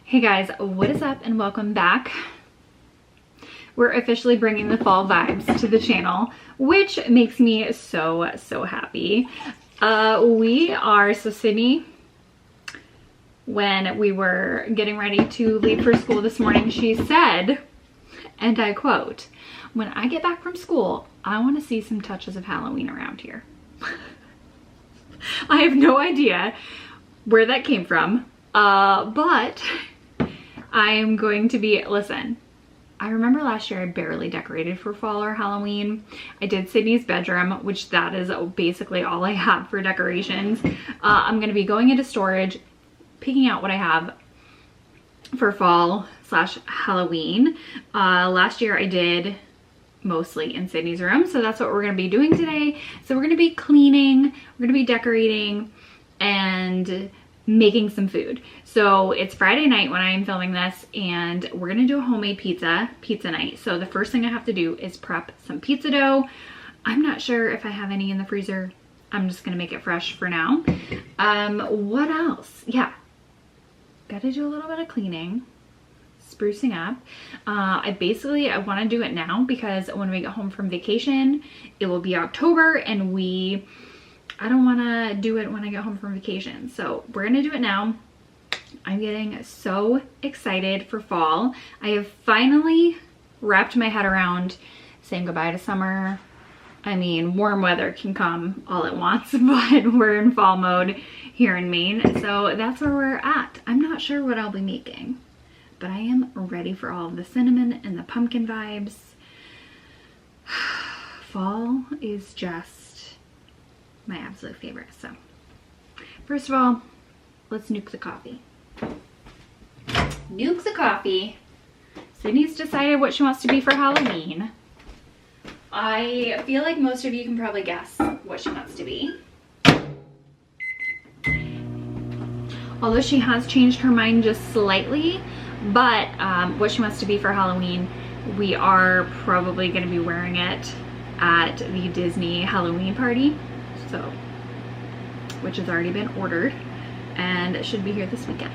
Hey guys, what is up and welcome back. We're officially bringing the fall vibes to the channel, which makes me so happy. Sydney, when we were getting ready to leave for school this morning, she said, and I quote, "When I get back from school, I want to see some touches of Halloween around here." I have no idea where that came from, but I am going to be, listen, I remember last year I barely decorated for fall or Halloween. I did Sydney's bedroom, which that is basically all I have for decorations. I'm going to be going into storage, picking out what I have for fall / Halloween. Last year I did mostly in Sydney's room, so that's what we're going to be doing today. So we're going to be cleaning, we're going to be decorating, and making some food. So it's Friday night when I am filming this, and we're gonna do a homemade pizza night. So the first thing I have to do is prep some pizza dough. I'm not sure if I have any in the freezer. I'm just gonna make it fresh for now. What else? Yeah, gotta do a little bit of cleaning, sprucing up. I want to do it now because when we get home from vacation, it will be October, and I don't want to do it when I get home from vacation. So we're going to do it now. I'm getting so excited for fall. I have finally wrapped my head around saying goodbye to summer. I mean, warm weather can come all at once, but we're in fall mode here in Maine. So that's where we're at. I'm not sure what I'll be making, but I am ready for all of the cinnamon and the pumpkin vibes. Fall is just my absolute favorite. So first of all, let's nuke the coffee. Nuke the coffee. Sydney's decided what she wants to be for Halloween. I feel like most of you can probably guess what she wants to be. Although she has changed her mind just slightly, but what she wants to be for Halloween, we are probably going to be wearing it at the Disney Halloween party. So, which has already been ordered and should be here this weekend.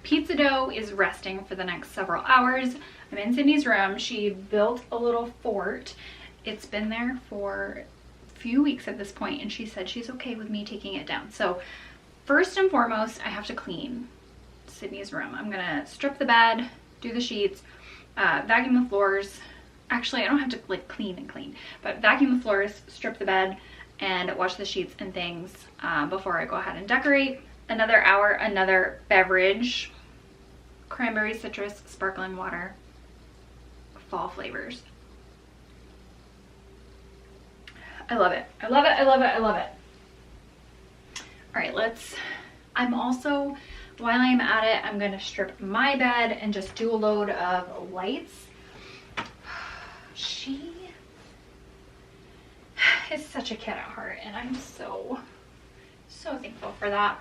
Pizza dough is resting for the next several hours. I'm in Sydney's room. She built a little fort. It's been there for a few weeks at this point, and she said she's okay with me taking it down. So first and foremost, I have to clean Sydney's room. I'm gonna strip the bed, do the sheets, vacuum the floors. Actually, I don't have to like clean, but vacuum the floors, strip the bed, and wash the sheets and things before I go ahead and decorate. Another hour, another beverage, cranberry, citrus, sparkling water, fall flavors. I love it. I love it. I love it. I love it. All right, I'm also, while I'm at it, I'm going to strip my bed and just do a load of lights. She is such a kid at heart, and I'm so thankful for that.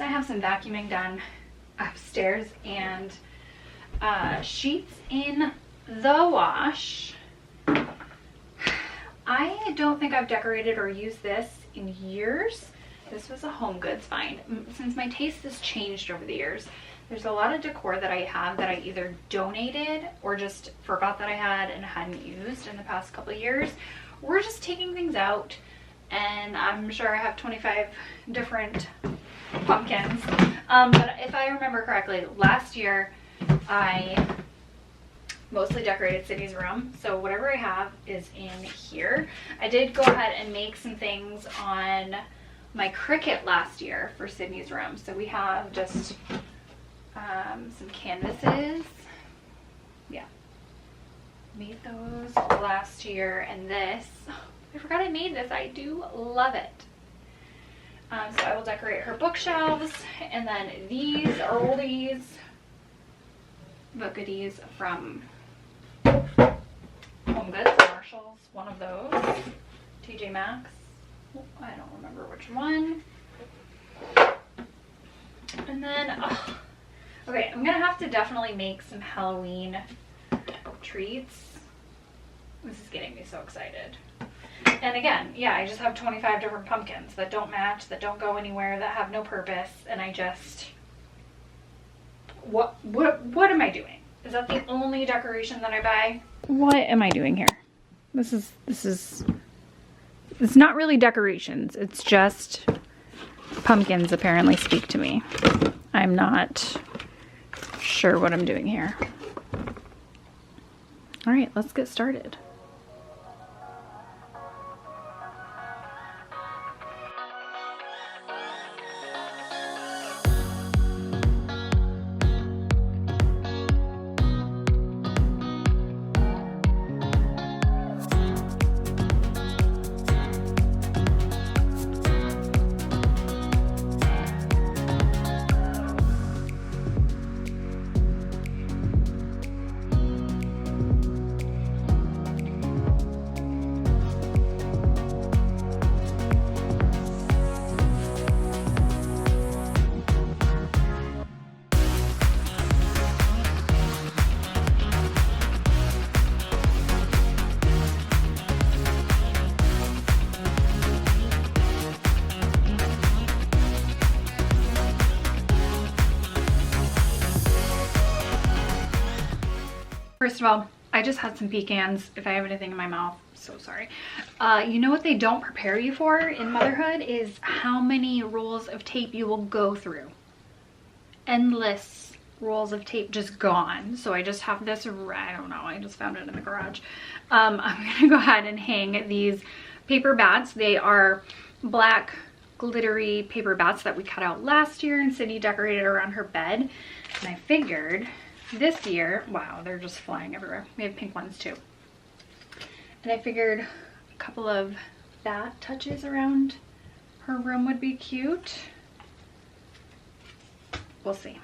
gonna have some vacuuming done upstairs and sheets in the wash. I don't think I've decorated or used this in years. This was a Home Goods find. Since my taste has changed over the years, there's a lot of decor that I have that I either donated or just forgot that I had and hadn't used in the past couple of years. We're just taking things out, and I'm sure I have 25 different pumpkins. But if I remember correctly, last year I mostly decorated Sydney's room, so whatever I have is in here. I did go ahead and make some things on my Cricut last year for Sydney's room. So we have just some canvases. Yeah, made those last year. And this, I forgot I made this. I do love it. So I will decorate her bookshelves, and then these are oldies but goodies from Home Goods, Marshalls, one of those, TJ Maxx, I don't remember which one. And then, okay, I'm gonna have to definitely make some Halloween treats. This is getting me so excited. And again, yeah, I just have 25 different pumpkins that don't match, that don't go anywhere, that have no purpose, and I just, what am I doing? Is that the only decoration that I buy? What am I doing here? It's not really decorations. It's just pumpkins apparently speak to me. I'm not sure what I'm doing here. All right, let's get started. First of all, I just had some pecans. If I have anything in my mouth, so sorry. You know what they don't prepare you for in motherhood is how many rolls of tape you will go through. Endless rolls of tape just gone. So I just have this, I don't know, I just found it in the garage. I'm gonna go ahead and hang these paper bats. They are black glittery paper bats that we cut out last year and Sydney decorated around her bed. And I figured this year, wow, they're just flying everywhere. We have pink ones too. And I figured a couple of bat touches around her room would be cute. We'll see.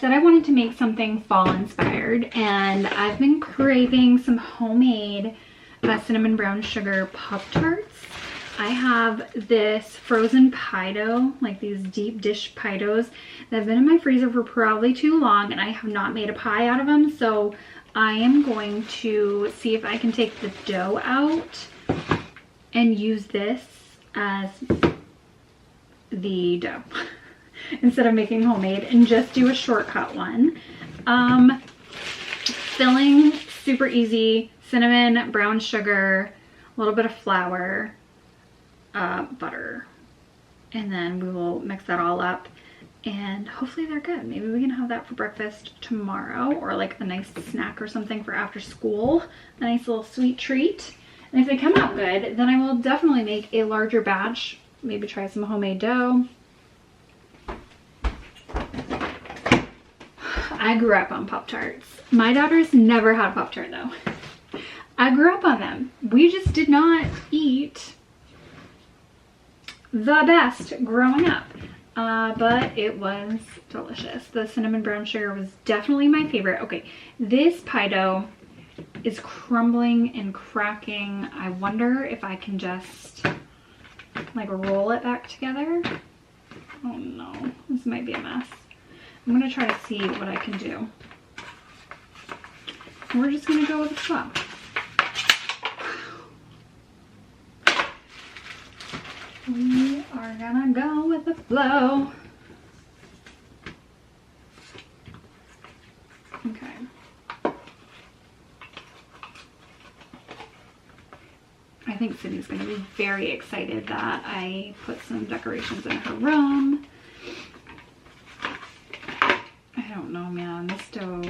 said I wanted to make something fall inspired, and I've been craving some homemade cinnamon brown sugar Pop-Tarts. I have this frozen pie dough, like these deep dish pie doughs that have been in my freezer for probably too long, and I have not made a pie out of them. So I am going to see if I can take the dough out and use this as the dough instead of making homemade, and just do a shortcut one. Filling, super easy: cinnamon, brown sugar, a little bit of flour, butter, and then we will mix that all up, and hopefully they're good. Maybe we can have that for breakfast tomorrow, or like a nice snack or something for after school, a nice little sweet treat. And if they come out good, then I will definitely make a larger batch, maybe try some homemade dough. I grew up on Pop-Tarts. My daughters never had Pop-Tart though. I grew up on them. We just did not eat the best growing up, but it was delicious. The cinnamon brown sugar was definitely my favorite. Okay, this pie dough is crumbling and cracking. I wonder if I can just like roll it back together. Oh no, this might be a mess. I'm gonna try to see what I can do. We're just gonna go with the flow. We are gonna go with the flow. Okay. I think Sydney's gonna be very excited that I put some decorations in her room. I don't know, man, this dough.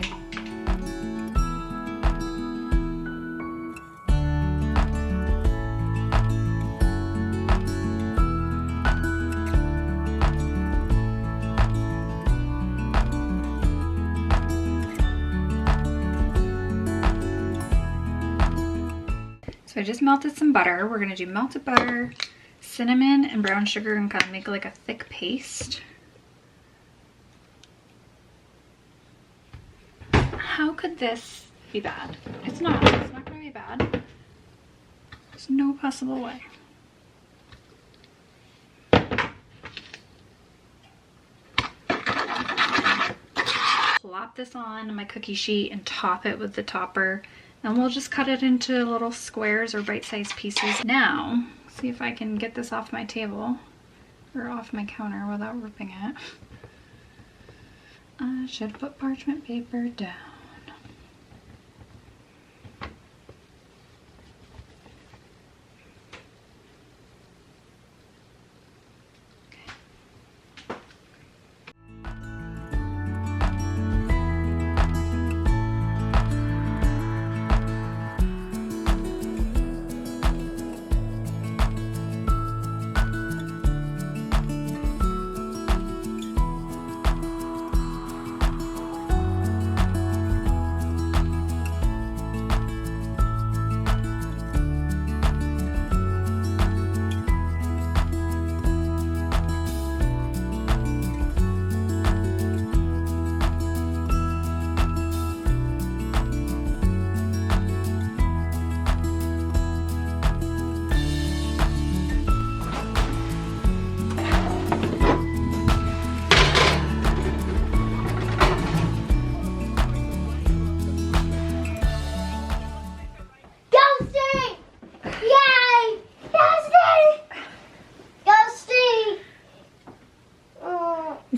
So I just melted some butter. We're gonna do melted butter, cinnamon, and brown sugar, and kind of make like a thick paste. How could this be bad? It's not gonna be bad. There's no possible way. Plop this on my cookie sheet and top it with the topper. And we'll just cut it into little squares or bite-sized pieces. Now, see if I can get this off my table or off my counter without ripping it. I should put parchment paper down.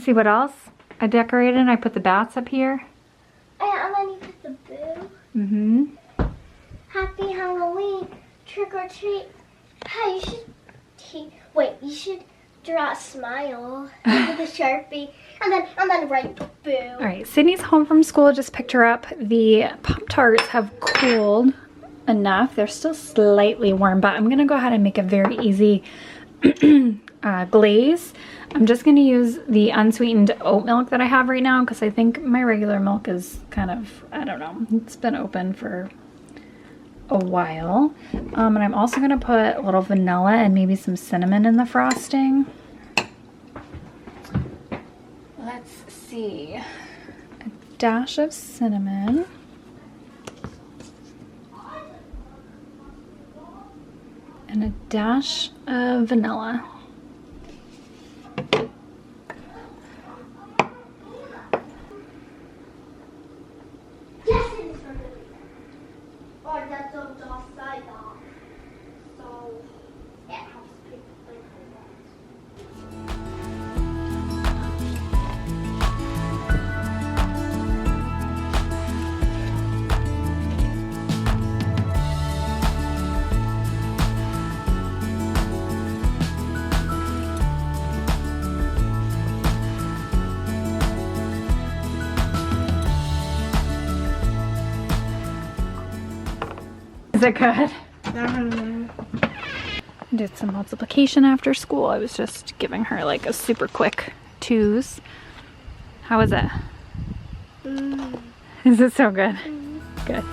See what else I decorated? I put the bats up here. And then you put the boo. Mm-hmm. Happy Halloween. Trick or treat. Hey, you should draw a smile with a Sharpie. And then write boo. All right, Sydney's home from school. Just picked her up. The Pop-Tarts have cooled enough. They're still slightly warm, but I'm gonna go ahead and make a very easy glaze. I'm just going to use the unsweetened oat milk that I have right now because I think my regular milk is kind of, I don't know, it's been open for a while. And I'm also going to put a little vanilla and maybe some cinnamon in the frosting. Let's see. dash of cinnamon. And a dash of vanilla. Is it good? Did some multiplication after school. I was just giving her like a super quick 2s. How was it? Is it so good? Good.